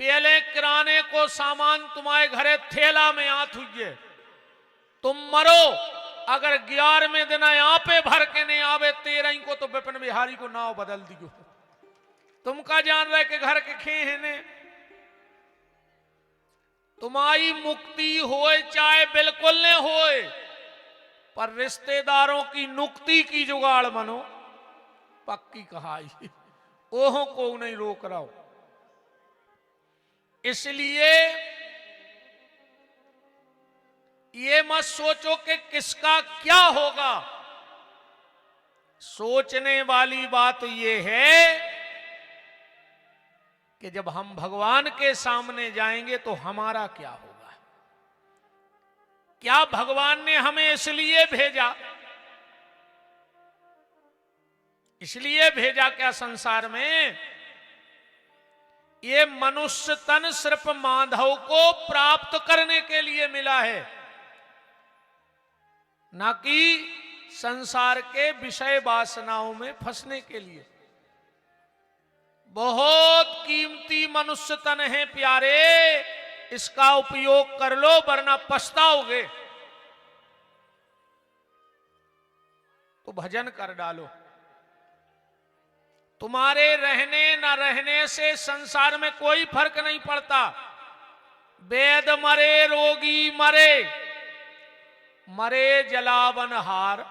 पहले किराने को सामान तुम्हारे घरे थैला में आत हुई, तुम मरो अगर 11वें दिन यहाँ पे भर के नहीं आवे 13 को तो विपिन बिहारी को नाव बदल दियो। तुम का जान रहे कि घर के खे है ने। तुम्हारी मुक्ति होए चाहे बिल्कुल न होए, पर रिश्तेदारों की नुक्ति की जुगाड़ बनो, पक्की कहाई। ओहों को नहीं रोक रहा हो। इसलिए ये मत सोचो कि किसका क्या होगा। सोचने वाली बात ये है कि जब हम भगवान के सामने जाएंगे तो हमारा क्या होगा। क्या भगवान ने हमें इसलिए भेजा, इसलिए भेजा क्या संसार में? ये मनुष्य तन सिर्फ माधव को प्राप्त करने के लिए मिला है, ना कि संसार के विषय वासनाओं में फंसने के लिए। बहुत कीमती मनुष्य तन है प्यारे, इसका उपयोग कर लो वरना पछताओगे। तो भजन कर डालो। तुम्हारे रहने न रहने से संसार में कोई फर्क नहीं पड़ता। वेद मरे रोगी मरे, मरे जलावन हार,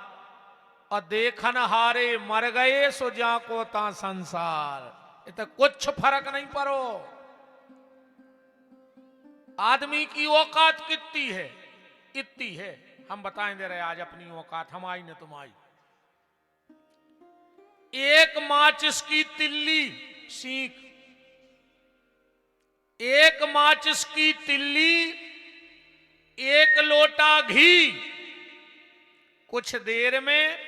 और देखन हारे मर गए सो जा को ता संसार। ये तो कुछ फर्क नहीं पड़ो। आदमी की औकात कितनी है, इतनी है। हम बताएं दे रहे आज अपनी औकात, हमारी न तुम्हारी। एक माचिस की तिल्ली सीख, एक माचिस की तिल्ली, एक लोटा घी, कुछ देर में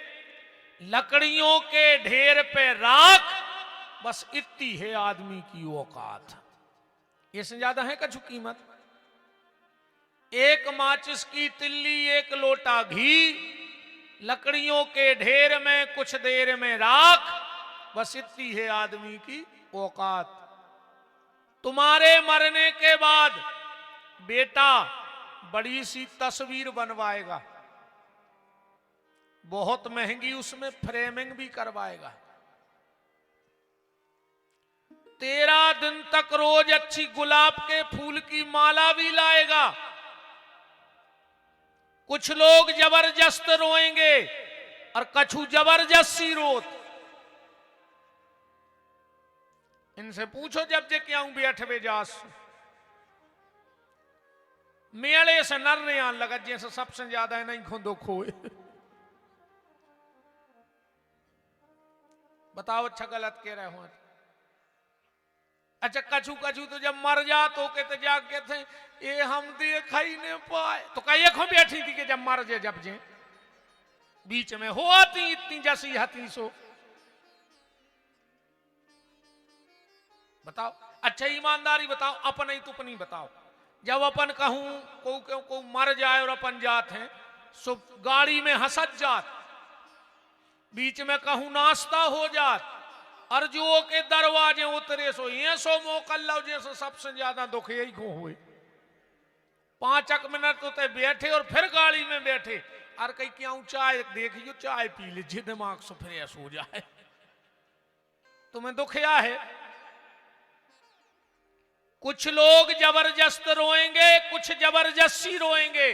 लकड़ियों के ढेर पे राख, बस इतनी है आदमी की औकात। इससे ज्यादा है कछु कीमत? एक माचिस की तिल्ली, एक लोटा घी, लकड़ियों के ढेर में कुछ देर में राख, बस इतनी है आदमी की औकात। तुम्हारे मरने के बाद बेटा बड़ी सी तस्वीर बनवाएगा, बहुत महंगी, उसमें फ्रेमिंग भी करवाएगा। 13 दिन तक रोज अच्छी गुलाब के फूल की माला भी लाएगा। कुछ लोग जबरदस्त रोएंगे और कछु जबरदस्ती रोत। इनसे पूछो जब जे क्या हूं बैठवे जास, मेले से नरने आन लगा जैसे सबसे ज्यादा है नहीं खुदो खोए। बताओ अच्छा गलत कह रहे हो? अच्छा कछु कछु तो जब मर जा तो कहते जाके थे ये हम देखा ही नहीं पाए, तो कई खो बैठी थी कि जब मर जे जब जे बीच में हो आती इतनी जैसी हती सो। बताओ अच्छा ईमानदारी बताओ, अपन ही तुपनी बताओ। जब अपन कहूं को मर जाए और अपन जात हैं सो गाड़ी में हंसत जात, बीच में कहूं नाश्ता हो जात, अर्जुओं के दरवाजे उतरे सो ये सो मोकल लो जैसे सबसे ज्यादा दुख यही को हुए। 5 मिनट तो ते बैठे और फिर गाड़ी में बैठे और कहीं क्या चाय देखियो चाय पी लीजिए दिमाग से फ्रेश हो जाए। तुम्हें दुख या है? कुछ लोग जबरदस्त रोएंगे, कुछ जबरदस्ती रोएंगे।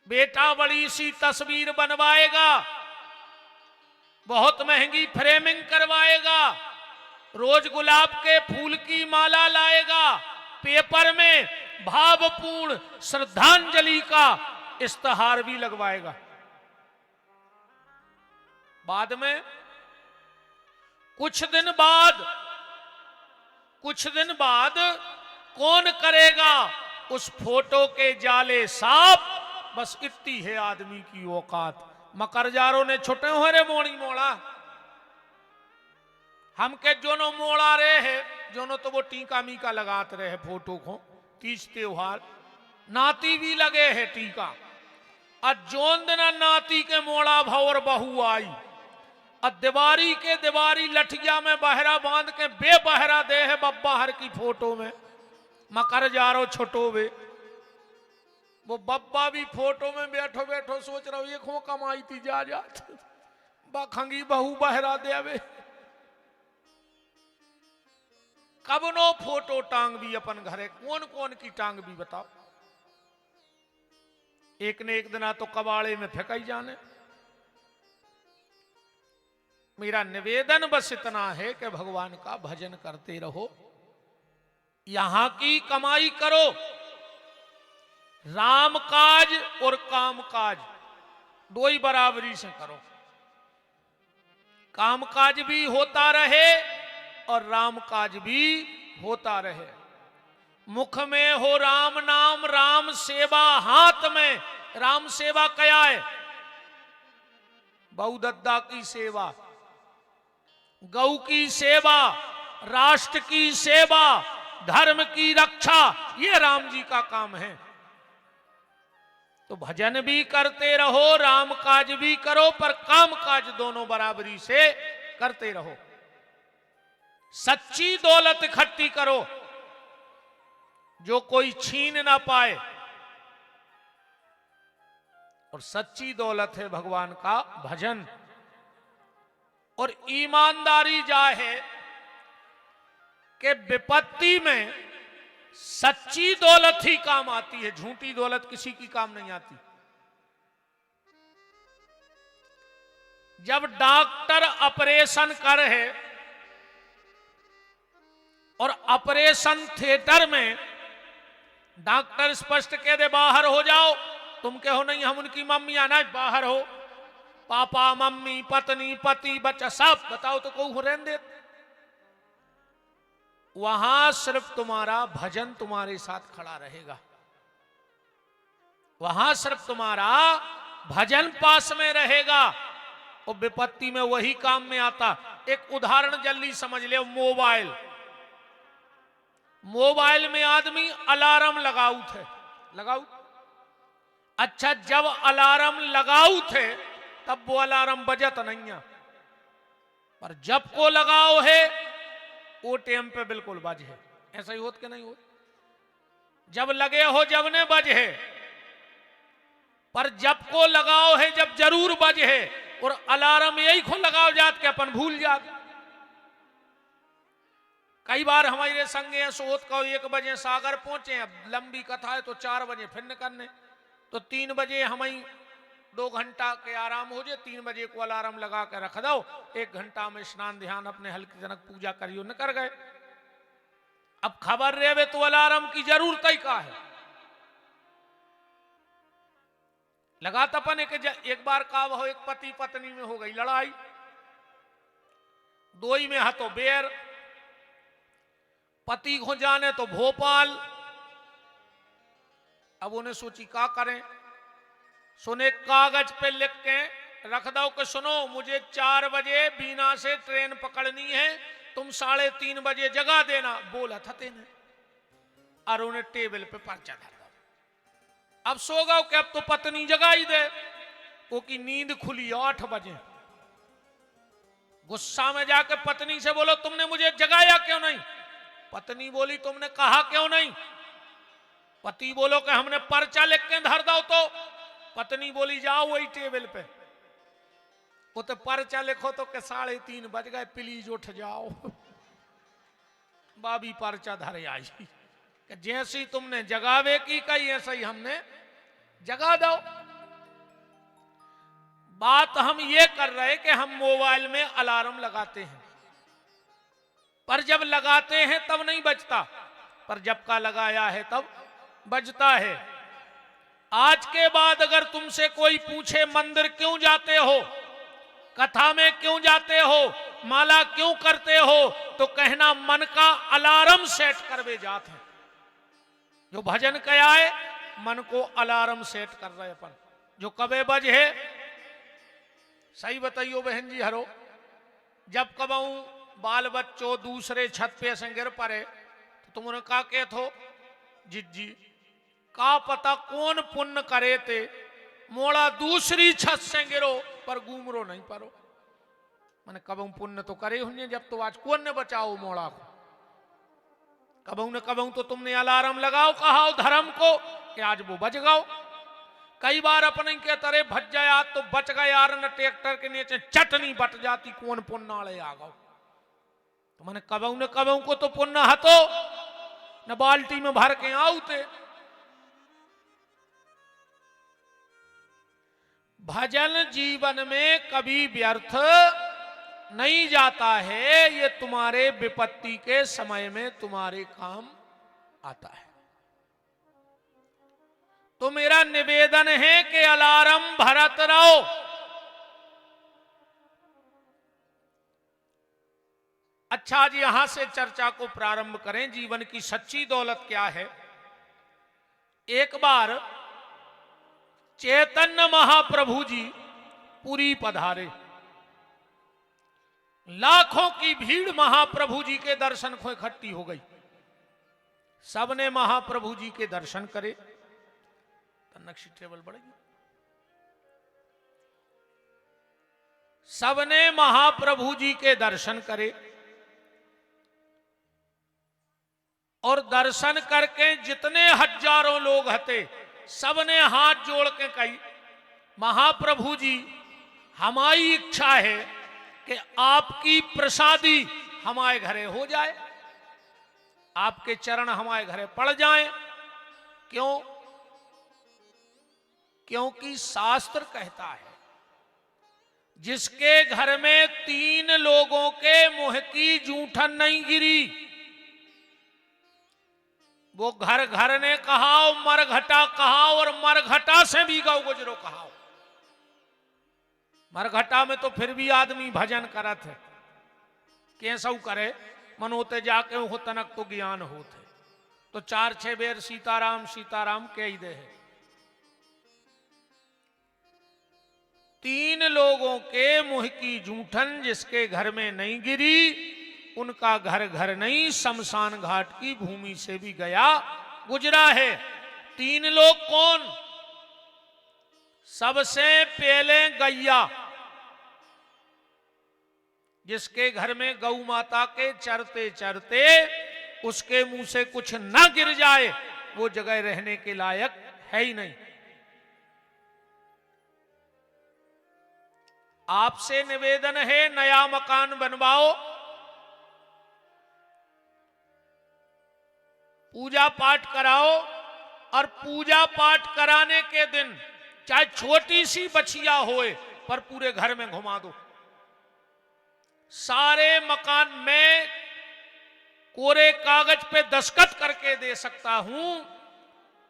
बेटा बड़ी सी तस्वीर बनवाएगा, बहुत महंगी फ्रेमिंग करवाएगा, रोज गुलाब के फूल की माला लाएगा, पेपर में भावपूर्ण श्रद्धांजलि का इश्तहार भी लगवाएगा। बाद में कुछ दिन बाद कौन करेगा उस फोटो के जाले साफ, बस इतनी है आदमी की औकात। मकरजारों ने छुटे हो रे मोड़ी मोड़ा, हम के जोनो मोड़ा रहे है जोनो तो वो टीका मीका लगाते रहे फोटो को। 30 त्योहार नाती भी लगे है टीका, और जोन दिन नाती के मोड़ा भवर बहू आई और दीवारी के दीवारी लठिया में बहरा बांध के बेबहरा दे है बब्बा हर की फोटो में मकर जा रो छोटो वे। वो बब्बा भी फोटो में बैठो बैठो सोच रहा हूं ये खो कमाई थी जा बखंगी बहू बहरा देवे। कब नो फोटो टांग भी अपन घरे कौन कौन की टांग भी बताओ। एक ने एक दिन तो कबाड़े में फेंकाई जाने। मेरा निवेदन बस इतना है कि भगवान का भजन करते रहो, यहां की कमाई करो। राम काज और काम काज दो ही बराबरी से करो। काम काज भी होता रहे और राम काज भी होता रहे। मुख में हो राम नाम, राम सेवा हाथ में। राम सेवा क्या है? बहुदद्दा की सेवा, गौ की सेवा, राष्ट्र की सेवा, धर्म की रक्षा, ये राम जी का काम है। तो भजन भी करते रहो, राम काज भी करो, पर काम काज दोनों बराबरी से करते रहो। सच्ची दौलत इकट्ठी करो जो कोई छीन ना पाए, और सच्ची दौलत है भगवान का भजन। और ईमानदारी जा है कि विपत्ति में सच्ची दौलत ही काम आती है, झूठी दौलत किसी की काम नहीं आती। जब डॉक्टर ऑपरेशन कर है और ऑपरेशन थिएटर में डॉक्टर स्पष्ट कह दे बाहर हो जाओ, तुम कहो नहीं हम उनकी मम्मी आना बाहर हो, पापा मम्मी पत्नी पति बच्चा सब बताओ तो कहूं रहने दे। वहां सिर्फ तुम्हारा भजन तुम्हारे साथ खड़ा रहेगा, वहां सिर्फ तुम्हारा भजन पास में रहेगा, और विपत्ति में वही काम में आता। एक उदाहरण जल्दी समझ ले, मोबाइल। मोबाइल में आदमी अलार्म लगाऊ थे, लगाऊ। अच्छा, जब अलार्म लगाऊ थे तब वो अलार्म बजत नहीं है, पर जब को लगाओ है वो टाइम पे बिल्कुल बज है। ऐसा ही होत के नहीं होत? जब लगे हो जब ने बज है, पर जब को लगाओ है जब जरूर बज है। और अलार्म यही को लगाओ जात के अपन भूल जात। कई बार हमारे संगे सोत का 1 बजे सागर पहुंचे, अब लंबी कथा है तो 4 बजे फिर निकलने, तो 3 बजे हमें 2 घंटा के आराम हो जाए। 3 बजे को अलार्म लगा के रख दो, 1 घंटा में स्नान ध्यान अपने हल्की जनक पूजा करियो न कर गए। अब खबर रहे तो अलार्म की जरूरत ही का है। लगा तपन एक बार का हो, एक पति पत्नी में हो गई लड़ाई, दो ही में हाथों बेर। पति को जाने तो भोपाल। अब उन्हें सोची क्या करें, सुने कागज पे लिख के रख दो कि सुनो मुझे 4 बजे बीना से ट्रेन पकड़नी है, तुम 3:30 बजे जगा देना। बोला था तेने, और उन्हें टेबल पे पर्चा धर दो। अब सो गओ कि अब तो पत्नी जगाई दे, वो की नींद खुली 8 बजे। गुस्सा में जाके पत्नी से बोलो तुमने मुझे जगाया क्यों नहीं? पत्नी बोली तुमने कहा क्यों नहीं? पति बोलो कि हमने पर्चा लिख के धर दो। तो पत्नी बोली जाओ वही टेबल पे, वो तो पर्चा लिखो तो के 3:30 बज गए, प्लीज उठ जाओ। बाबी पर्चा धरे आई कि जैसी तुमने जगावे की कही ऐसा ही हमने जगा दो। बात हम ये कर रहे कि हम मोबाइल में अलार्म लगाते हैं, पर जब लगाते हैं तब नहीं बजता, पर जब का लगाया है तब बजता है। आज के बाद अगर तुमसे कोई पूछे मंदिर क्यों जाते हो, कथा में क्यों जाते हो, माला क्यों करते हो, तो कहना मन का अलार्म सेट करवे जाते हैं। जो भजन कया है मन को अलार्म सेट कर रहे अपन, जो कबे बज है। सही बताइयो बहन जी हरो, जब कबऊ बाल बच्चों दूसरे छत पे से गिर पड़े तो तुम उन्हें का कहते हो, जिज्जी का पता कौन पुण्य करे थे, मोड़ा दूसरी छत से गिरो पर घूमरो नहीं परो। मैंने कबहू पुण्य तो करे हुए, जब तो आज कौन ने बचाओ मोड़ा को। कबहू न कबहू तो तुमने अलार्म लगाओ कहा धर्म को कि आज वो बच गओ। कई बार अपने के तरह भज जाया तो बच गए यार, न ट्रैक्टर के नीचे चटनी बट जाती कौन पुण्य आ गओ। तो मैंने कबहू न कबहू को तो पुण्य हतो न बाल्टी में भर के आउते। भजन जीवन में कभी व्यर्थ नहीं जाता है, ये तुम्हारे विपत्ति के समय में तुम्हारे काम आता है। तो मेरा निवेदन है कि अलार्म भरत रहो। अच्छा, आज यहां से चर्चा को प्रारंभ करें। जीवन की सच्ची दौलत क्या है? एक बार चैतन्य महाप्रभु जी पुरी पधारे। लाखों की भीड़ महाप्रभु जी के दर्शन को इकट्ठी हो गई। सबने महाप्रभु जी के दर्शन करे। नक्शी टेबल बढ़ेगी। सबने महाप्रभु जी के दर्शन करे और दर्शन करके जितने हजारों लोग हते सबने हाथ जोड़ के कही, महाप्रभु जी हमारी इच्छा है कि आपकी प्रसादी हमारे घरे हो जाए, आपके चरण हमारे घरे पड़ जाएं। क्यों? क्योंकि शास्त्र कहता है जिसके घर में 3 लोगों के मुंह की जूठन नहीं गिरी, वो घर घर ने कहाओ, मरघटा कहाओ और मरघटा से भी गौ गुजरो कहाओ। मरघटा में तो फिर भी आदमी भजन करत है, कैसा करे मनोते जाके हो तनक तो ज्ञान होते। तो 4-6 बेर सीताराम सीताराम कह ही दे है। 3 लोगों के मुंह की जूठन जिसके घर में नहीं गिरी, उनका घर घर नहीं शमशान घाट की भूमि से भी गया गुजरा है। 3 लोग कौन? सबसे पहले गैया, जिसके घर में गौ माता के चरते चरते उसके मुंह से कुछ न गिर जाए, वो जगह रहने के लायक है ही नहीं। आपसे निवेदन है, नया मकान बनवाओ, पूजा पाठ कराओ और पूजा पाठ कराने के दिन चाहे छोटी सी बछिया होए पर पूरे घर में घुमा दो। सारे मकान में कोरे कागज पे दस्तखत करके दे सकता हूं।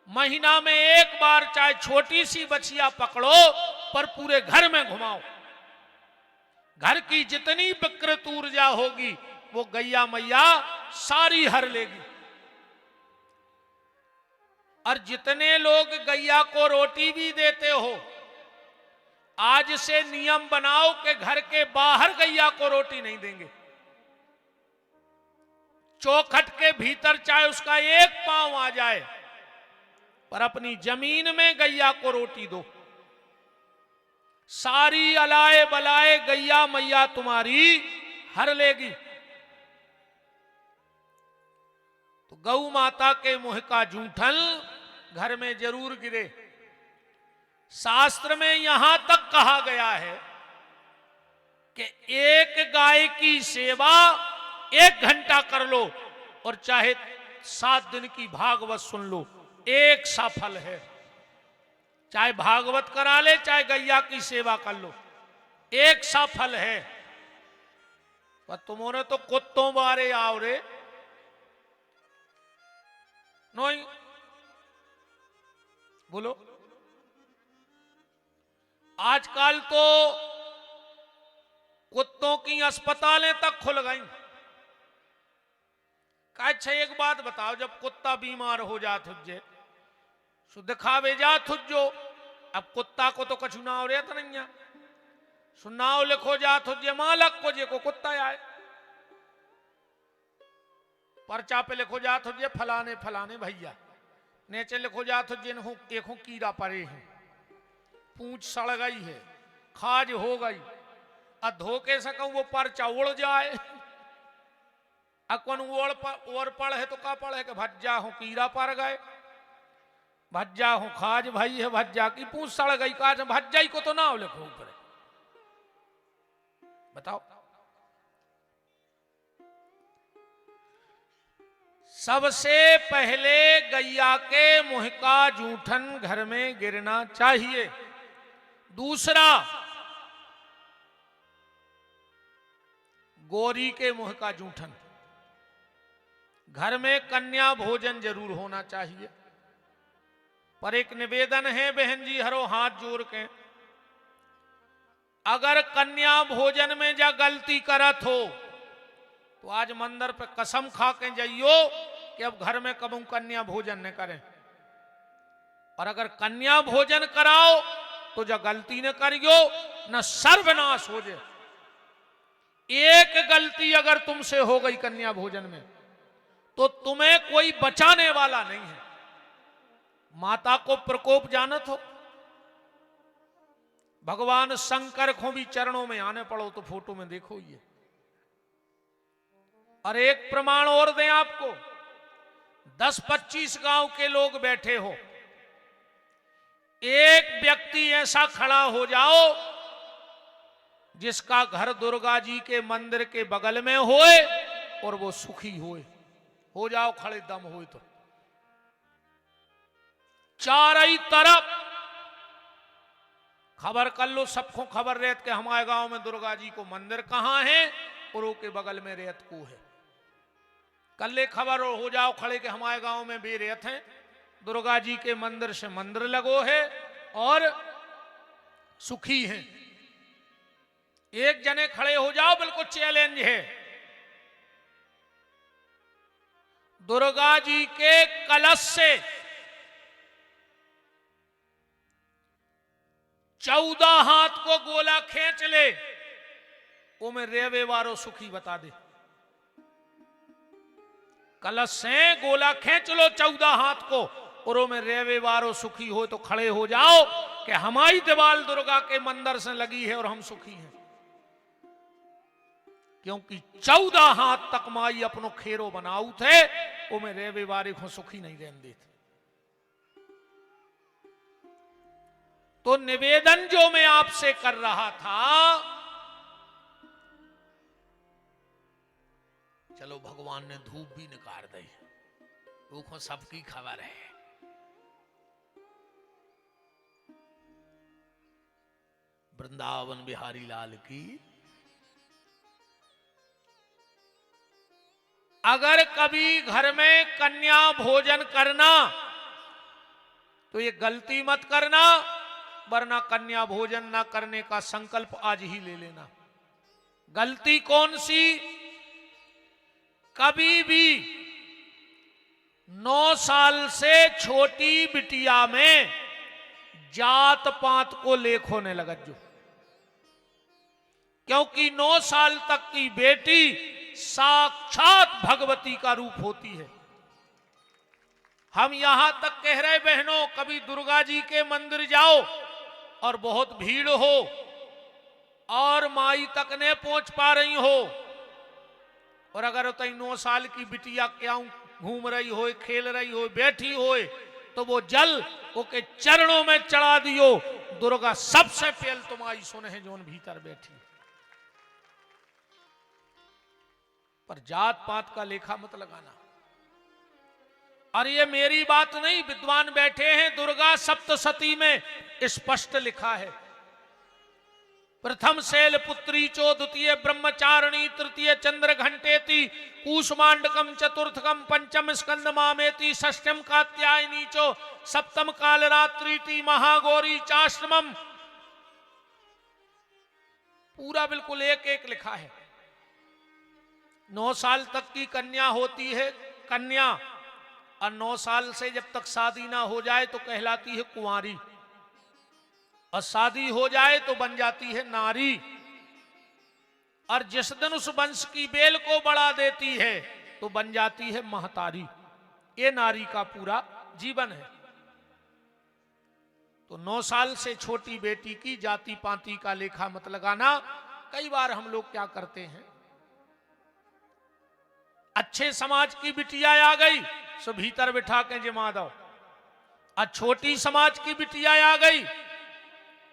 महीना में एक बार चाहे छोटी सी बछिया पकड़ो पर पूरे घर में घुमाओ। घर की जितनी विकृत ऊर्जा होगी वो गैया मैया सारी हर लेगी। और जितने लोग गैया को रोटी भी देते हो, आज से नियम बनाओ कि घर के बाहर गैया को रोटी नहीं देंगे। चौखट के भीतर चाहे उसका एक पांव आ जाए, पर अपनी जमीन में गैया को रोटी दो। सारी अलाए बलाए गैया मैया तुम्हारी हर लेगी। तो गौ माता के मुंह का जूठन घर में जरूर गिरे। शास्त्र में यहां तक कहा गया है कि एक गाय की सेवा 1 घंटा कर लो और चाहे 7 दिन की भागवत सुन लो, एक सफल है। चाहे भागवत करा ले चाहे गैया की सेवा कर लो, एक सफल है। पर तुमने तो कुत्तों बारे आओ रे नहीं बोलो। आजकल तो कुत्तों की अस्पतालें तक खुल गई। अच्छा एक बात बताओ, जब कुत्ता बीमार हो जात हुज्जे सो दिखावे जात हुज्जो, अब कुत्ता को तो कछु ना हो रहा था नहीं, सुनाओ लिखो जात हुज्जे मालक को जे को कुत्ता आए, पर्चा पे लिखो जात हुज्जे फलाने फलाने भैया, नीचे लिखो जात हुज्जे देखो कीड़ा पड़े हैं, पूंछ सड़ गई है, खाज हो गई, धोखे से कहूं वो परचा उड़ जाए। अकन और पढ़ है तो का पढ़ है कि भज्जा हूं कीड़ा पर गए, भज्जा हूं खाज भाई है, भज्जा की पूछ सड़ गई, काज भज्जाई को तो ना लिखो ऊपर। बताओ, सबसे पहले गैया के मुंह का जूठन घर में गिरना चाहिए। दूसरा, गौरी के मुंह का जूठन। घर में कन्या भोजन जरूर होना चाहिए। पर एक निवेदन है बहन जी, हरो हाथ जोड़ के, अगर कन्या भोजन में जा गलती करत हो तो आज मंदिर पे कसम खा के जाइयो कि अब घर में कबू कन्या भोजन न करें। और अगर कन्या भोजन कराओ तो जा गलती न करियो, न सर्वनाश हो जाए। एक गलती अगर तुमसे हो गई कन्या भोजन में तो तुम्हें कोई बचाने वाला नहीं है। माता को प्रकोप जानत हो, भगवान शंकर को भी चरणों में आने पड़ो तो फोटो में देखो ये। और एक प्रमाण और दें आपको, 10-25 गांव के लोग बैठे हो, एक व्यक्ति ऐसा खड़ा हो जाओ जिसका घर दुर्गा जी के मंदिर के बगल में होए और वो सुखी होए, हो जाओ खड़े दम होए तो चारों तरफ खबर कर लो, सबको खबर रहत के हमारे गांव में दुर्गा जी को मंदिर कहां है और वो के बगल में रेत को है। कल खबर हो जाओ खड़े के हमारे गांव में भी रेत है, दुर्गा जी के मंदिर से मंदिर लगो है और सुखी है। एक जने खड़े हो जाओ, बिल्कुल चैलेंज है। दुर्गा जी के कलश से 14 हाथ को गोला खींच ले, वो में रेवे वारो सुखी बता दे। कलश से गोला खींच लो 14 हाथ को और वो में रेवे वारो सुखी हो तो खड़े हो जाओ कि हमारी दीवाल दुर्गा के मंदिर से लगी है और हम सुखी हैं। क्योंकि 14 हाथ तक माई अपनो खेरो बनाऊ थे, वो में रेवे वारे को सुखी नहीं रहने देते। तो निवेदन जो मैं आपसे कर रहा था, चलो भगवान ने धूप भी निकाल दी, वो सबकी खबर है। वृंदावन बिहारी लाल की। अगर कभी घर में कन्या भोजन करना तो ये गलती मत करना, वरना कन्या भोजन ना करने का संकल्प आज ही ले लेना। गलती कौन सी? कभी भी 9 साल से छोटी बिटिया में जात पात को लेख होने लगा जो, क्योंकि 9 साल तक की बेटी साक्षात भगवती का रूप होती है। हम यहां तक कह रहे बहनों, कभी दुर्गा जी के मंदिर जाओ और बहुत भीड़ हो और माई तक ने पहुंच पा रही हो, और अगर तई 9 साल की बिटिया क्या घूम रही हो, खेल रही हो, बैठी हो, तो वो जल ओके चरणों में चढ़ा दियो। दुर्गा सबसे पहले तुम्हारी सुने है जोन भीतर बैठी। पर जात पात का लेखा मत लगाना। और ये मेरी बात नहीं, विद्वान बैठे हैं, दुर्गा सप्तशती में स्पष्ट लिखा है। प्रथम शैल पुत्री चो, द्वितीय ब्रह्मचारिणी, तृतीय चंद्र घंटेति, कूष्मांडकम चतुर्थकम, पंचम स्कंद मामेति, षष्ठम कात्यायनी चो, सप्तम कालरात्रि, महागौरी चाश्रमम। पूरा बिल्कुल एक एक लिखा है। 9 साल तक की कन्या होती है कन्या, और 9 साल से जब तक शादी ना हो जाए तो कहलाती है कुंवारी, और शादी हो जाए तो बन जाती है नारी। और जिस दिन उस वंश की बेल को बढ़ा देती है तो बन जाती है महतारी। ये नारी का पूरा जीवन है। तो 9 साल से छोटी बेटी की जाति पाति का लेखा मत लगाना। कई बार हम लोग क्या करते हैं, अच्छे समाज की बिटिया आ गई सो भीतर बिठा के जमा दो, और छोटी समाज की बिटिया आ गई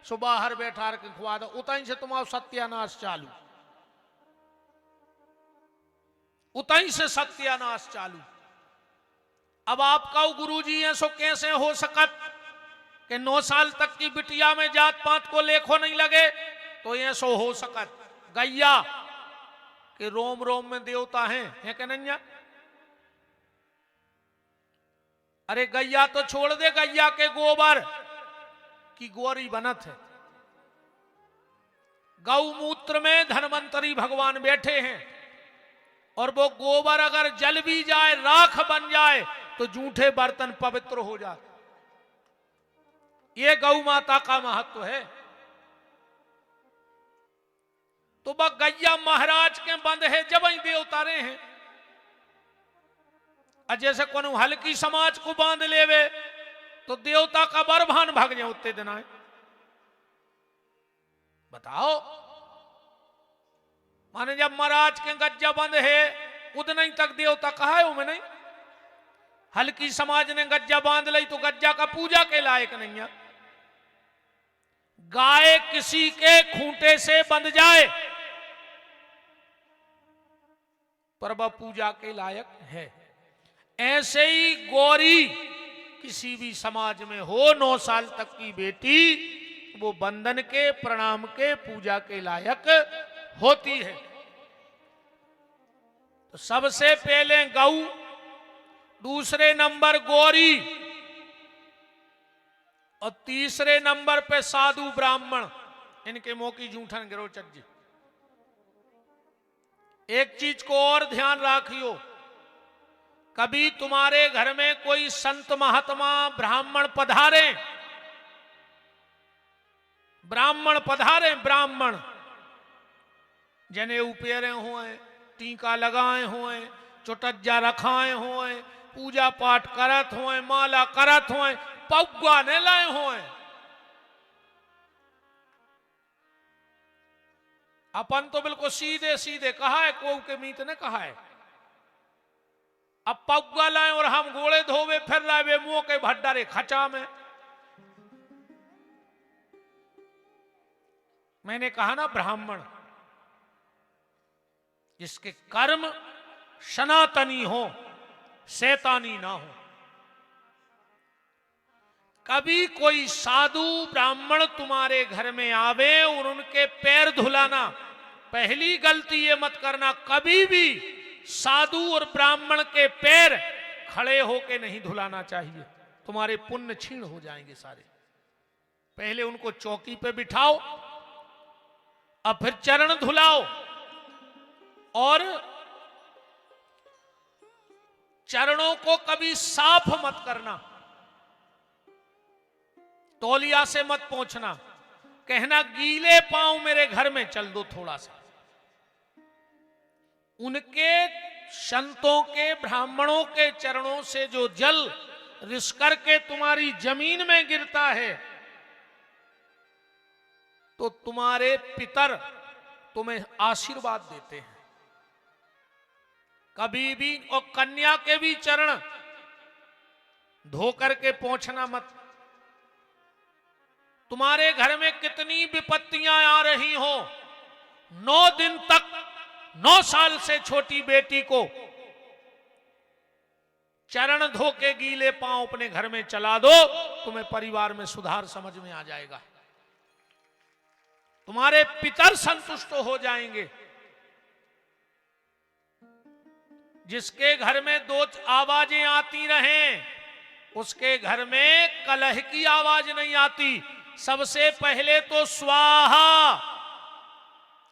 सो बाहर बैठा के खुआ दो, उतई से तुम्हारा सत्यानाश चालू, उतई से सत्यानाश चालू। अब आप कहो गुरुजी ऐसो कैसे हो सकत कि 9 साल तक की बिटिया में जात पात को लेखो नहीं लगे, तो ऐसो हो सकत गैया कि रोम रोम में देवता हैं कि नहीं? अरे गैया तो छोड़ दे, गैया के गोबर की गौरी बनत है। गौमूत्र में धन्वंतरी भगवान बैठे हैं, और वो गोबर अगर जल भी जाए, राख बन जाए, तो जूठे बर्तन पवित्र हो जाते। ये गौ माता का महत्व है। तो वह गैया महाराज के बंद है, जब ही देवता रहे हैं। और जैसे को हल्की समाज को बांध लेवे तो देवता का बरभान भाग जाए उतने दिन आए। बताओ, माने जब महाराज के गज्जा बंद है उतने तक देवता कहा है उमें नहीं। हल्की समाज ने गज्जा बांध ली तो गज्जा का पूजा के लायक नहीं है। गाय किसी के खूंटे से बंध जाए पर वह पूजा के लायक है। ऐसे ही गौरी किसी भी समाज में हो, 9 साल तक की बेटी, वो बंधन के, प्रणाम के, पूजा के लायक होती है। तो सबसे पहले गौ, दूसरे नंबर गौरी, और तीसरे नंबर पे साधु ब्राह्मण। इनके मुंह की जूठन गिरो चज्जी। एक चीज को और ध्यान रखियो, कभी तुम्हारे घर में कोई संत महात्मा ब्राह्मण पधारे, ब्राह्मण जने उपेरे हुए, टीका लगाए हुए, चुटज्जा रखाए हुए, पूजा पाठ करत हुए, माला करत हुए, पौगा ने लाए हुए। अपन तो बिल्कुल सीधे सीधे कहा है, को के मीत ने कहा है। अब पौगा लाए और हम गोले धोवे फिर रहे मुंह के भड्डारे खचा में। मैंने कहा ना, ब्राह्मण जिसके कर्म सनातनी हो, शैतानी ना हो। कभी कोई साधु ब्राह्मण तुम्हारे घर में आवे और उनके पैर धुलाना, पहली गलती ये मत करना, कभी भी साधु और ब्राह्मण के पैर खड़े होके नहीं धुलाना चाहिए, तुम्हारे पुण्य क्षीण हो जाएंगे सारे। पहले उनको चौकी पे बिठाओ, अब फिर चरण धुलाओ, और चरणों को कभी साफ मत करना, तौलिया से मत पहुंचना, कहना गीले पांव मेरे घर में चल दो थोड़ा सा। उनके संतों के, ब्राह्मणों के चरणों से जो जल रिस करके तुम्हारी जमीन में गिरता है, तो तुम्हारे पितर तुम्हें आशीर्वाद देते हैं। कभी भी, और कन्या के भी चरण धो करके पहुंचना मत। तुम्हारे घर में कितनी विपत्तियां आ रही हो, 9 दिन तक 9 साल से छोटी बेटी को चरण धो के गीले पांव अपने घर में चला दो, तुम्हें परिवार में सुधार समझ में आ जाएगा, तुम्हारे पितर संतुष्ट हो जाएंगे। जिसके घर में 2 आवाजें आती रहें, उसके घर में कलह की आवाज नहीं आती। सबसे पहले तो स्वाहा,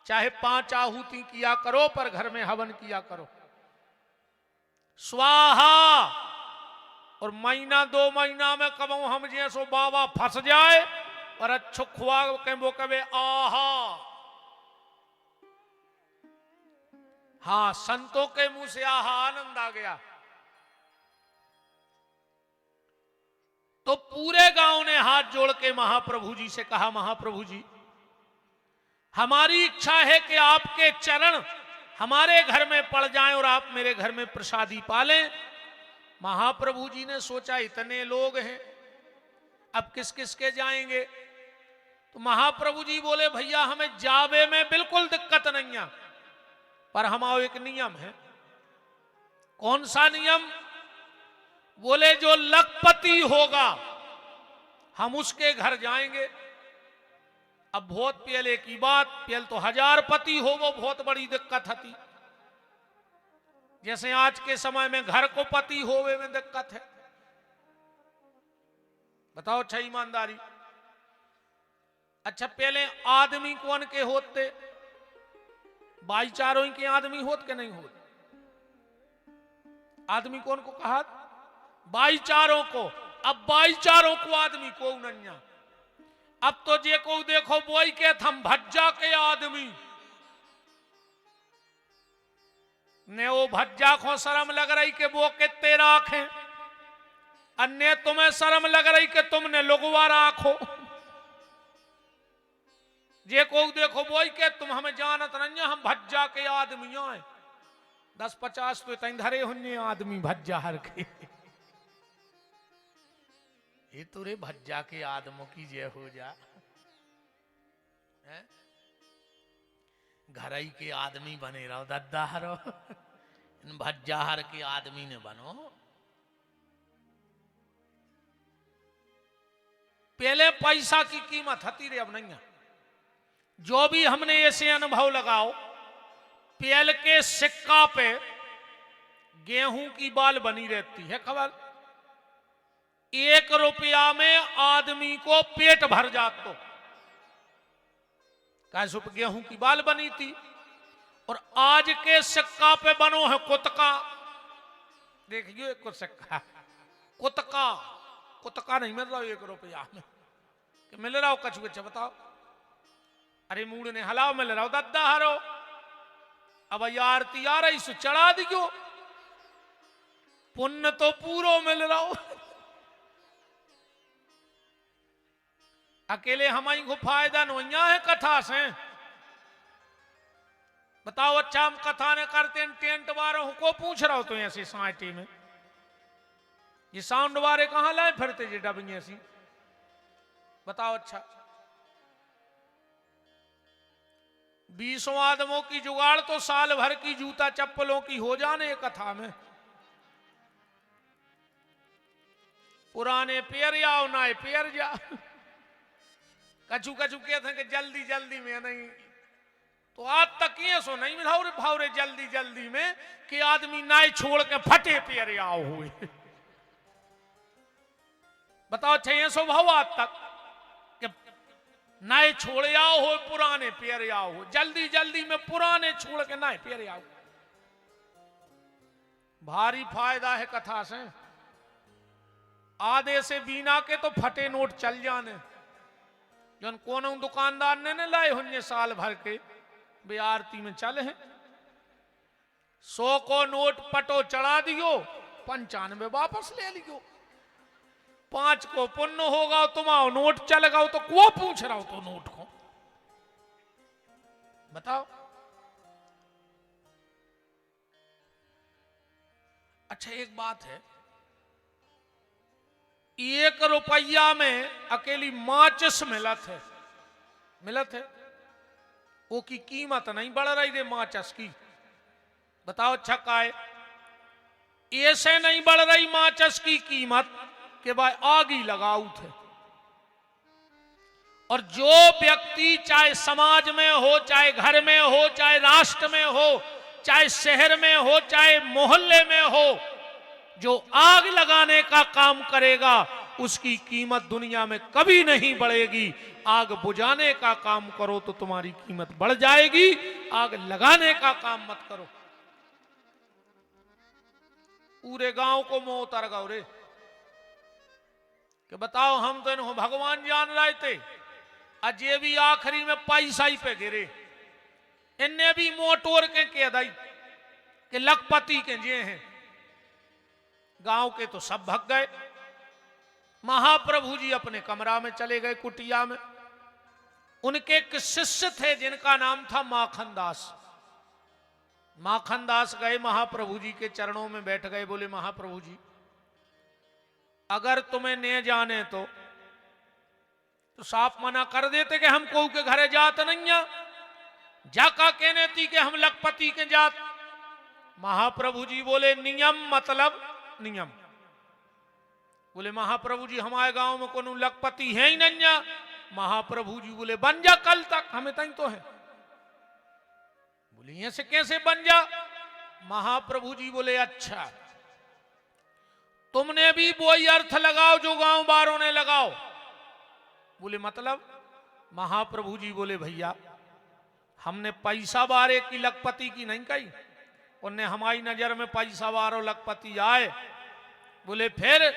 चाहे 5 आहुति किया करो पर घर में हवन किया करो, स्वाहा। और महीना 2 महीना में कब हम जैसो बाबा फंस जाए और अच्छो खुआ के वो कहे आहा। हाँ, संतों के मुंह से आहा, आनंद आ गया। तो पूरे गांव ने हाथ जोड़ के महाप्रभु जी से कहा, महाप्रभु जी हमारी इच्छा है कि आपके चरण हमारे घर में पड़ जाएं और आप मेरे घर में प्रसादी पालें। महाप्रभु जी ने सोचा इतने लोग हैं, अब किस किस के जाएंगे। तो महाप्रभु जी बोले भैया हमें जावे में बिल्कुल दिक्कत नहीं है, पर हमारा एक नियम है। कौन सा नियम? बोले जो लखपति होगा हम उसके घर जाएंगे। अब बहुत पहले की बात, पहले तो 1000 पति हो वो बहुत बड़ी दिक्कत थी। जैसे आज के समय में घर को पति होवे में दिक्कत है। बताओ अच्छा ईमानदारी। अच्छा पहले आदमी कौन के होते? भाईचारों के आदमी होत के नहीं होते? आदमी कौन को कहा? भाईचारों को। अब भाईचारों को आदमी को नन्या। अब तो जे को देखो बोई के थम भज्जा के आदमी ने वो भज्जा को शर्म लग रही कि वो कितने राखें, अन्य तुम्हें शर्म लग रही कि तुमने लुगवा राखो। जे को देखो बोई के तुम हमें जानत नहीं, हम भज्जा के आदमी हैं। 10-50 तो तई धरे हुन्ने आदमी भज्जा हर के। ये तो रे भज्जा के आदमों की जय हो जा। घर ही के आदमी बने रहो दद्दा हरो, इन भज्जा हर के आदमी ने बनो। पहले पैसा की कीमत हती रे, अब नहीं है। जो भी हमने ऐसे अनुभव लगाओ, पहले के सिक्का पे गेहूं की बाल बनी रहती है खबर। 1 रुपया में आदमी को पेट भर जातो। कैसे गेहूं की बाल बनी थी। और आज के सिक्का पे बनो है कुतका। देखिए एक सिक्का कुतका, कुतका नहीं मिल रहा 1 रुपया में। कि मिल रहा हो कछु कुछ बताओ? अरे मूड ने हलाओ मिल रहा हो दद्दा हरो। अब आरती आ रही सु चढ़ा दियो, पुण्य तो पूरो मिल रहा हो। अकेले हमारी को फायदा नोइया है कथा से। बताओ अच्छा हम कथा ने करते टेंट वालों को पूछ रहा हो तो ऐसी साइटी में ये साउंड वाले कहां लाए फिरते जी डबिंग ऐसी? बताओ अच्छा 20 आदमों की जुगाड़ तो साल भर की जूता चप्पलों की हो जाने कथा में। पुराने पेर जाओ ना पेर जा। कछु कछु कहते हैं कि जल्दी जल्दी में नहीं, तो आज तक ये सो नहीं मिला रे भावरे जल्दी जल्दी में कि आदमी नाई छोड़ के फटे पेर आओ हुए। बताओ अच्छा ये सो भाव आज तक कि नाई छोड़ आओ हो पुराने पेर आओ हो, जल्दी जल्दी में पुराने छोड़ के नाई पेर आओ। भारी फायदा है कथा से। आधे से बीना के तो फटे नोट चल जाने। जन कोनो दुकानदार ने लाए होंगे साल भर के वे आरती में चले हैं। 100 को नोट पटो चढ़ा दियो, 95 वापस ले लियो। 5 को पुण्य होगा तुम्हारा नोट चलेगा तो को पूछ रहा हो तो नोट को बताओ। अच्छा एक बात है, 1 रुपया में अकेली माचिस मिलत है। वो की कीमत नहीं बढ़ रही रे माचिस की। बताओ अच्छा काय ऐसे नहीं बढ़ रही माचिस की कीमत कि भाई आग ही लगाऊ थे। और जो व्यक्ति चाहे समाज में हो, चाहे घर में हो, चाहे राष्ट्र में हो, चाहे शहर में हो, चाहे मोहल्ले में हो, जो आग लगाने का काम करेगा उसकी कीमत दुनिया में कभी नहीं बढ़ेगी। आग बुझाने का काम करो तो तुम्हारी कीमत बढ़ जाएगी, आग लगाने का काम मत करो। पूरे गांव को मुंह उतर गौ रे कि बताओ हम तो इन्हों भगवान जान रहे थे, अजय भी आखिरी में पैसा ही पे गिरे। इनने भी मुंह टोर के कह दी कि लखपति के जे हैं। गांव के तो सब भग गए। महाप्रभु जी अपने कमरा में चले गए, कुटिया में। उनके एक शिष्य थे जिनका नाम था माखन दास। माखन दास गए महाप्रभु जी के चरणों में बैठ गए, बोले महाप्रभु जी अगर तुम्हें न जाने तो साफ मना कर देते कि हम कोऊ के घरे जात नहीं, जाका कहने थी कि हम लखपति के जात। महाप्रभु जी बोले नियम मतलब नियम। बोले महाप्रभु जी हमारे गांव में कोनो लखपति है ही नहीं। महाप्रभु जी बोले बन जा कल तक, हमें तक तो है। बोले यहां से कैसे बन जा? महाप्रभु जी बोले अच्छा तुमने भी वही अर्थ लगाओ जो गांव वालों ने लगाओ। बोले मतलब? महाप्रभु जी बोले भैया हमने पैसा बारे की लखपति की नहीं कही, उनने हमारी नजर में पैसा वारो लखपति आए। बोले फिर?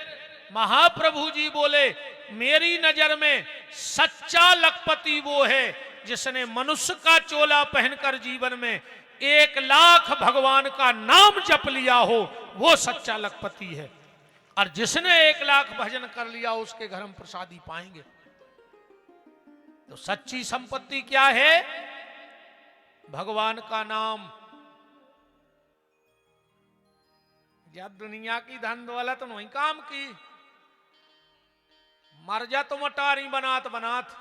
महाप्रभु जी बोले मेरी नजर में सच्चा लखपति वो है जिसने मनुष्य का चोला पहनकर जीवन में 1 लाख भगवान का नाम जप लिया हो, वो सच्चा लखपति है। और जिसने 1 लाख भजन कर लिया उसके घर हम प्रसादी पाएंगे। तो सच्ची संपत्ति क्या है? भगवान का नाम। जब दुनिया की धन दौलत तो नहीं काम की, मर जा तो मटारी बनात बनात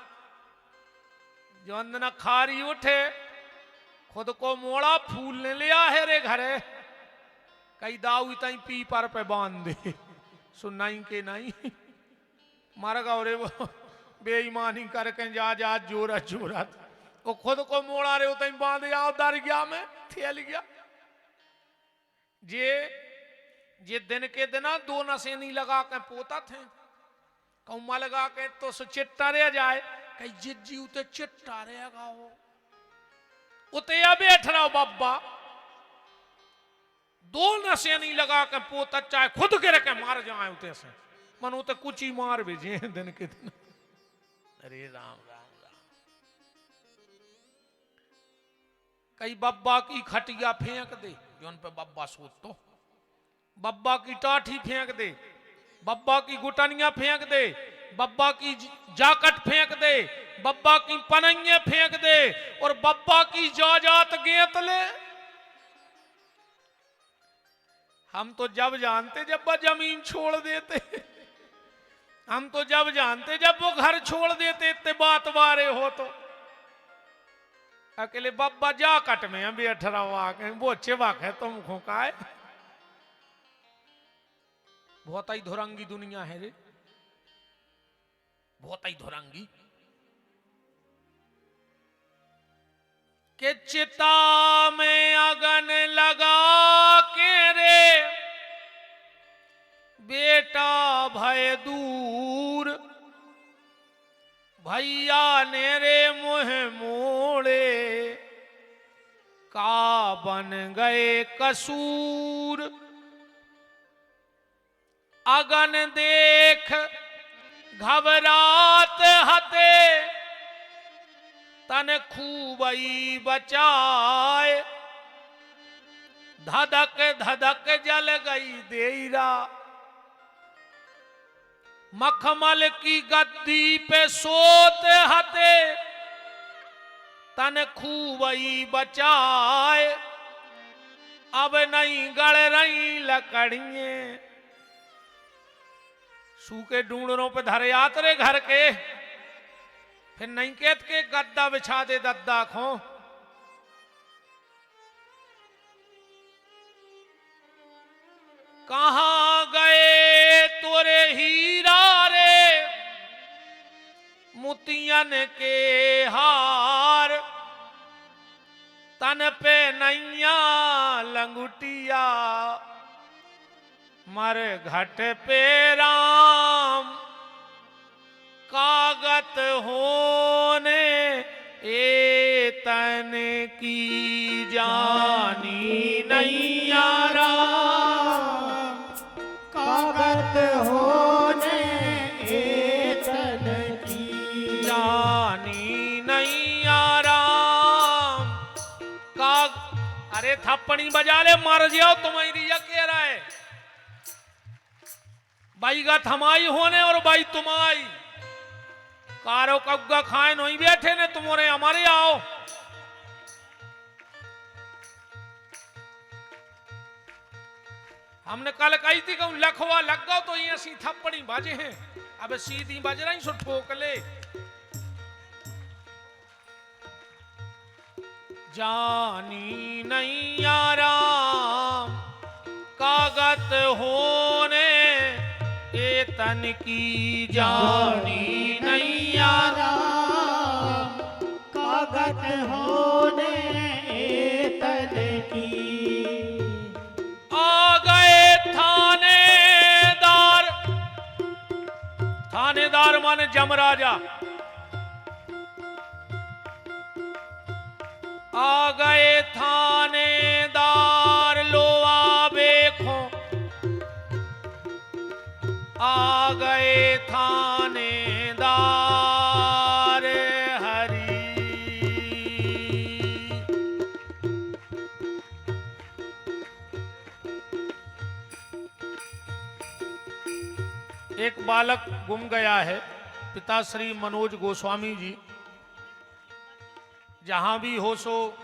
जो न खारी उठे खुद को मोड़ा फूल ने लिया है रे घरे, कई दाऊ तई पी पर पे बांध दे सुनाई के नहीं मर गौ रे वो बेईमानी करके जा जा जोरा जोरा वो खुद को मोड़ा रे उतई बांध आओ दर गया में थेल गया। जे दिन के दिन 2 नशेनी लगा के पोता थे कौमा लगा के तो चिट्टा रह जाए कई जिज्जी उते चिट्टा रहेगा वो उते या बैठ रहा बब्बा 2 नशेनी लगा के पोता चाहे खुद गिर के मार जाए उते से मन उते कुछ ही मार भेजे दिन के दिन। अरे राम राम राम। कई बब्बा की खटिया फेंक दे जो उन पे बब्बा सोत तो, बब्बा की टाठी फेंक दे, बब्बा की गुटनिया फेंक दे, बब्बा की जाकट फेंक दे, बब्बा की पनइये फेंक दे और बब्बा की जाजात गेत ले। हम तो जब जानते जब वो जमीन छोड़ देते, हम तो जब जानते जब वो घर छोड़ देते इतने बात बारे हो तो अकेले बब्बा जाकट में अभी 18 वो चिवाक है तुम खोकाए। बहुत ही धुरंगी दुनिया है रे, बहुत ही धुरंगी। के चिता में अगन लगा के रे बेटा भय दूर, भैया ने रे मुँह मोड़े का बन गए कसूर। अगन देख घबरात हते तन खूबई बचाए, धधक धधक जल गई देरा। मखमल की गद्दी पे सोते हते तन खूबई बचाए, अब नहीं गड़ रही लकड़ियां। सूखे ढूंढनों पे धरे आत रे घर के, फिर नहीं कहत के गद्दा बिछा दे दद्दा खो। कहां गए तोरे हीरा रे मोतियन के हार, तन पे नैया लंगुटिया मर घट पे राम। कागत होने ए तन की जानी नैया राम, कागत होने ए तन की जानी नैया राम। अरे थप्पड़ी बजा ले मर जाओ तुम्हारी या कह रहा है भाई गा थमाई होने और भाई तुम्हारी। कारो कग्गा खाए नहीं बैठे ने तुम्हारे हमारे आओ। हमने कल कही थी कहूं लखवा लग गो तो ये सी थप्पड़ी बाजे हैं, अब सीधी बज रही सो ठोक ले। जानी नहीं आराम कागत होने ए तन की, जानी नहीं आराम कागत होने ए तन की। आ गए थानेदार, थानेदार माने जमराजा। आ गए थानेदार लो आवेखो, आ गए थानेदार हरी। एक बालक गुम गया है। पिता श्री मनोज गोस्वामी जी जहां भी हो सो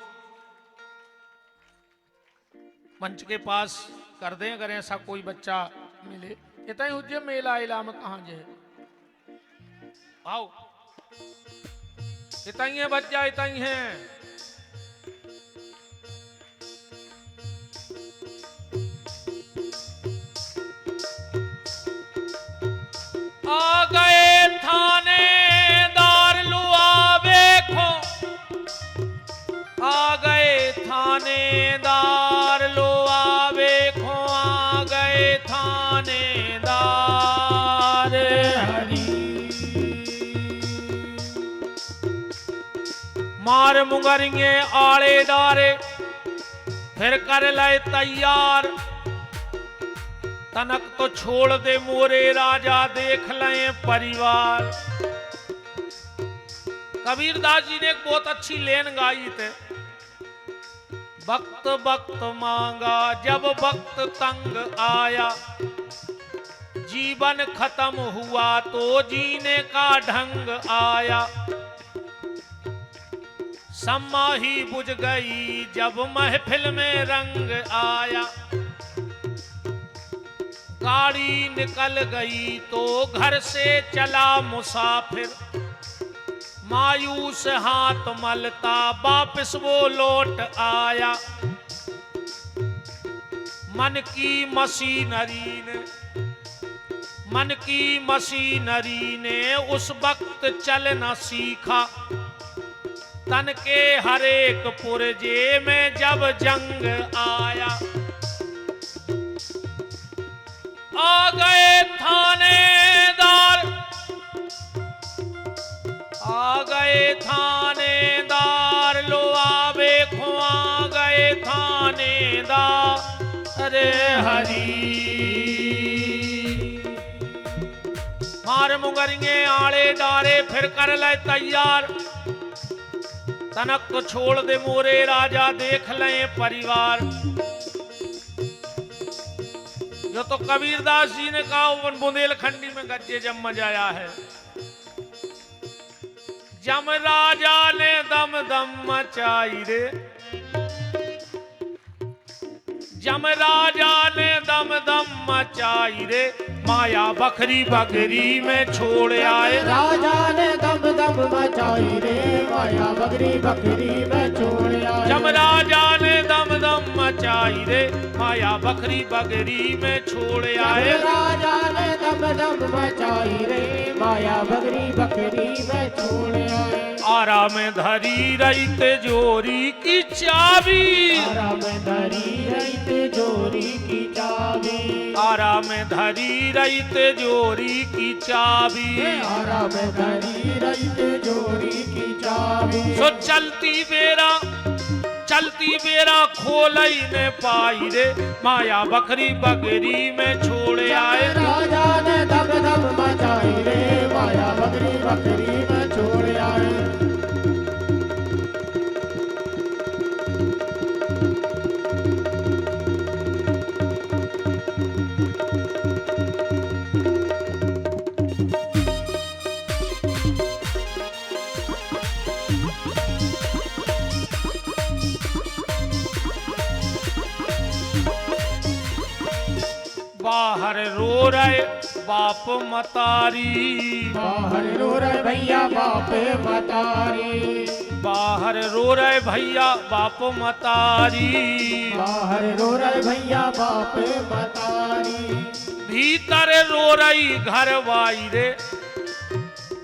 मंच के पास कर दें, अगर ऐसा कोई बच्चा मिले। इतना ही उज्जैन मेला इला में कहां जे आओ, इतना ही है बच्चा, इतना ही है। आ गए थानेदार लुआ देखो, आ गए थानेदार लो आवेखो, आ गए थानेदार हरी। मार मुंगरिए आले डारे फिर कर लाए तैयार, तनक तो छोड़ दे मोरे राजा देख लें परिवार। कबीरदास जी ने एक बहुत अच्छी लेन गाई थे। वक्त वक्त मांगा जब वक्त तंग आया, जीवन खत्म हुआ तो जीने का ढंग आया। सम्मा ही बुझ गई जब महफिल में रंग आया, गाड़ी निकल गई तो घर से चला मुसाफिर, मायूस हाथ मलता वापिस वो लौट आया। मन की मशीनरी ने उस वक्त चलना सीखा, तन के हर एक पुर्जे में जब जंग आया। आ गए थानेदार, आ गए थानेदार लो आवेखो, आ गए थानेदार अरे हरी। मार मुंगरिए आले डारे फिर कर ले तैयार, तनक को छोड़ दे मोरे राजा देख लें परिवार। जो तो कबीरदास जी ने कहा वो बुंदेलखंडी में गज्जे जब मजाया है। जम राजा ने दम दम मचाई रे, जम राजा ने दम दम मचाई रे, माया बकरी बकरी में छोड़ आए। राजा ने दम दम मचाई रे, माया बकरी बकरी में छोड़ आए। जम राजा ने दम दम मचाई रे, माया बकरी बकरी में छोड़ आए। राजा ने दम दम मचाई रे, माया बकरी बकरी में छोड़ आए। आरा में धरी रही तिजोरी की चाबी, आरा में धरी रही तिजोरी की चाबी, आरा में धरी रही तिजोरी की चाबी। आरा में धरी रही तिजोरी की चाबी। सो चलती बेरा खोलई ने पाई रे, माया बकरी बकरी में छोड़ आए। राजा ने दम दम मचाई रे, माया बकरी बकरी में छोड़ आए। रो रहे बाप मतारी, बाहर रो रहे भैया बाप मतारी, बाहर रो रहे भैया बाप मतारी, बाहर रो रहे भैया बाप मतारी, भीतर रो रही घरवाई रे,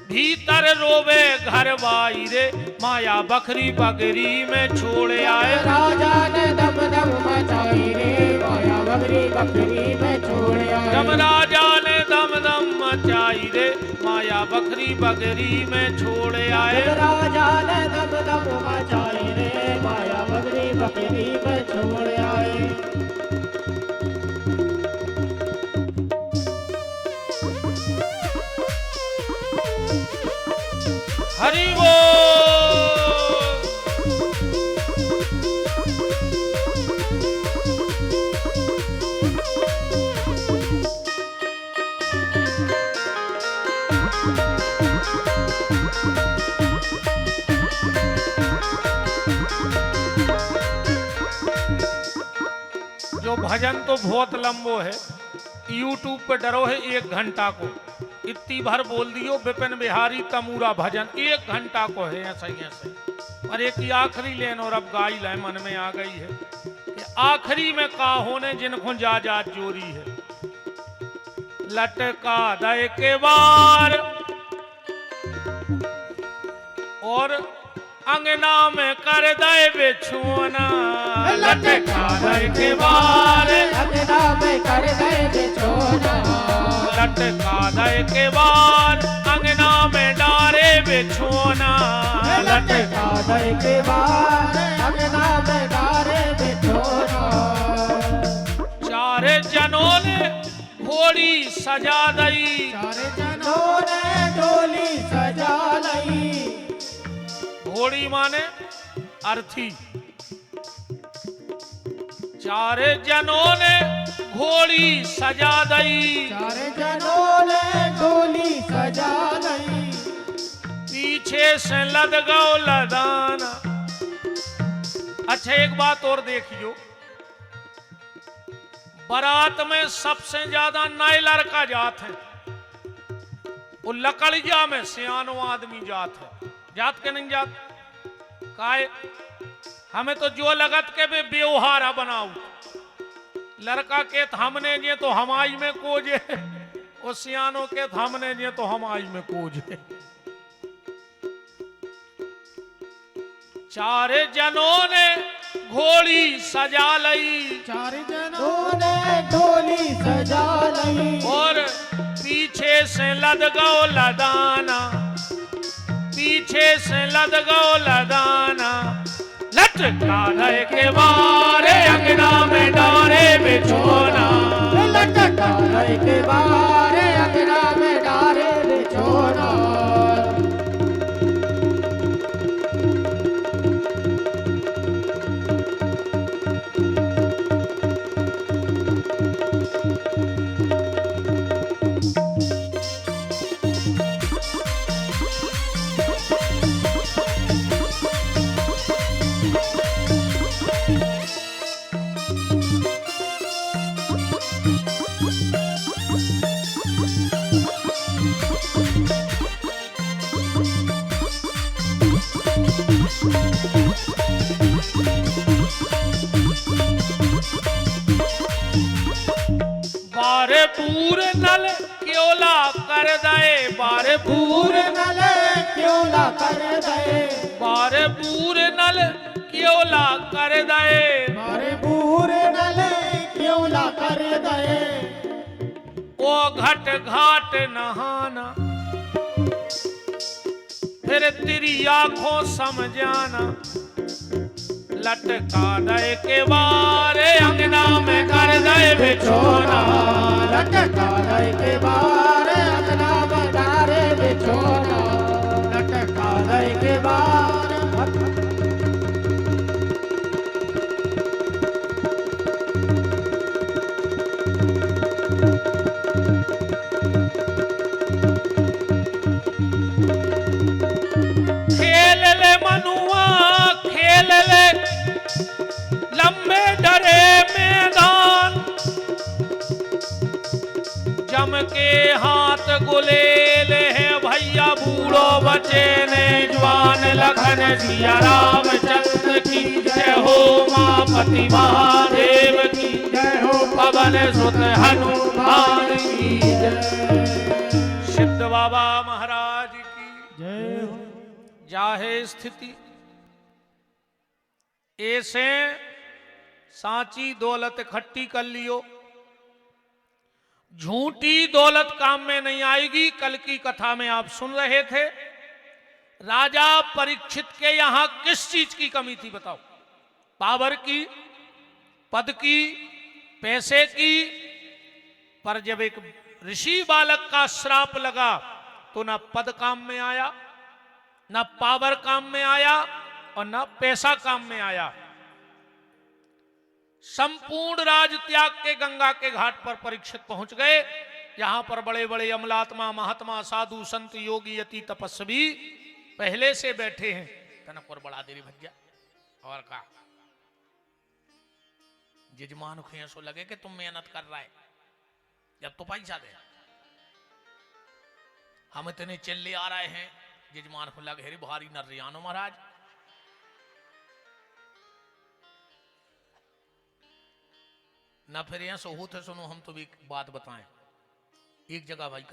भीतर रोवे घरवाई रे, माया बकरी बकरी में छोड़ आए। राजा ने दम दम मचाई रे, माया बकरी बकरी में छोड़ आए। जब राजा ने दम दम मचाई रे, माया बकरी बकरी में छोड़ आए। जब राजा ने दम दम मचाई रे, माया बकरी बकरी में छोड़ आए। हरि बोल। जो भजन तो बहुत लंबो है, यूट्यूब पे डरो है 1 घंटा को, इतनी भर बोल दियो विपिन बिहारी तमूरा भजन 1 घंटा को है ऐसा ही ऐसे। और एक ही आखिरी लेन और अब गाई लाए मन में आ गई है कि आखिरी में का होने जिनको जा जा चोरी है। लटका दे के बार और अंगना में कर दे बिछुआना, लटका दे के बार अंगना में कर दे बिछोना, लटका दे के बार अंगना में डारे बिछोना, लटका दे के बाद अंगना में डारे बिछोना। 4 जनों ने घोड़ी सजा दई, 4 जनों ने डोली सजा लई, घोड़ी माने अर्थी। 4 जनों ने घोड़ी सजा दई, 4 जनों ने डोली सजा लई, पीछे से लद गौ लदाना। अच्छा एक बात और देखियो, बारात में सबसे ज्यादा नए लड़का जात है, वो लकड़िया में सियानो आदमी जात है, जात के नहीं जात काहे? हमें तो जो लगत के बे व्यवहार बनाऊ, लड़का के हमने जे तो हमाई में कोजे, और सियानो के हमने जे तो हमाई में कोजे। 4 जनों ने घोड़ी सजा लई, 4 जनों ने डोली सजा लई, और पीछे से लद गौ लदाना, पीछे से लद गौ लदाना। लटका दे के बारे अंगना में डारे बिछोना, लटका दे के बारे अंगना में डारे बिछोना। बारे पूर नल क्योला कर दे, बारे पूर नल क्यों ला कर दे, बारे पूर नल क्योला कर दे, मारे बूर नल क्यों ला कर दे, ओ घट घाट नहाना, फिर तेरी आंखों समझाना। लटका दे के बारे अंगना में कर दे बिछोना, लटका दे के बारे अंगना में डारे बिछोना, लटका दे के बारे। खेल ले मनुआ खेल ले लंबे डरे मैदान, जम के हाथ गुलेल है भैया बूढ़ो बचे ने जवान लखन सिया रामचंद्र की जय हो मापति महादेव की जय हो पवन सुत हनुमान की जय सिद्ध बाबा महाराज की जय हो जाहे स्थिति ऐसे सांची दौलत इकट्ठी कर लियो, झूठी दौलत काम में नहीं आएगी। कल की कथा में आप सुन रहे थे, राजा परीक्षित के यहां किस चीज की कमी थी बताओ? पावर की, पद की, पैसे की। पर जब एक ऋषि बालक का श्राप लगा तो ना पद काम में आया, ना पावर काम में आया और ना पैसा काम में आया। संपूर्ण राज त्याग के गंगा के घाट पर परीक्षित पहुंच गए, यहां पर बड़े बड़े अमलात्मा, महात्मा, साधु, संत, योगी, यति, तपस्वी पहले से बैठे हैं। तनक और बड़ा देरी भज्जा और का जजमान को ऐसो लगे कि तुम मेहनत कर रहा है, जब तो पैसा दे। हम इतने चिल्ले आ रहे हैं, जजमान को लगे हेरी भारी नर रियानो महाराज। ना फिर यहां सो होते सुनो, हम तो भी एक बात बताएं। एक जगह भाई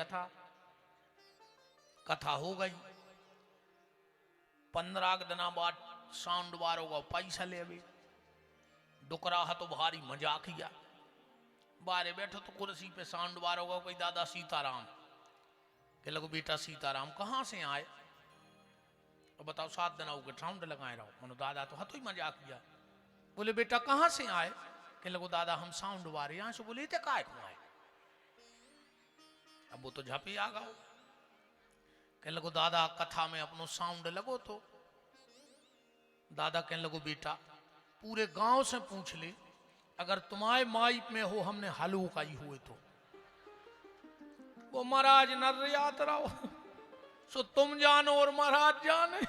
कथा हो गई, 15 दिना बाद साउंड बार होगा, पैसा ले अभी डुकराहा तो भारी मजाक किया। बारे बैठो तो कुर्सी पे साउंड बार होगा, कोई दादा सीताराम के लगो बेटा सीताराम कहां से आए? तो बताओ 7 दिन हो साउंड लगाए रहो। मनो दादा तो हतो ही मजाक किया। बोले बेटा कहां से आए? के लगो दादा हम साउंड बारे यहां से। बोले थे काय को आए? अब वो तो झपी आ गओ। कह लगो दादा कथा में अपनो साउंड लगो तो। दादा कहने लगो बेटा पूरे गांव से पूछ ले, अगर तुम्हारे माइक में हो हमने हलूका ही हुए तो। वो महाराज नर याद रहो, सो तुम जानो और महाराज जाने।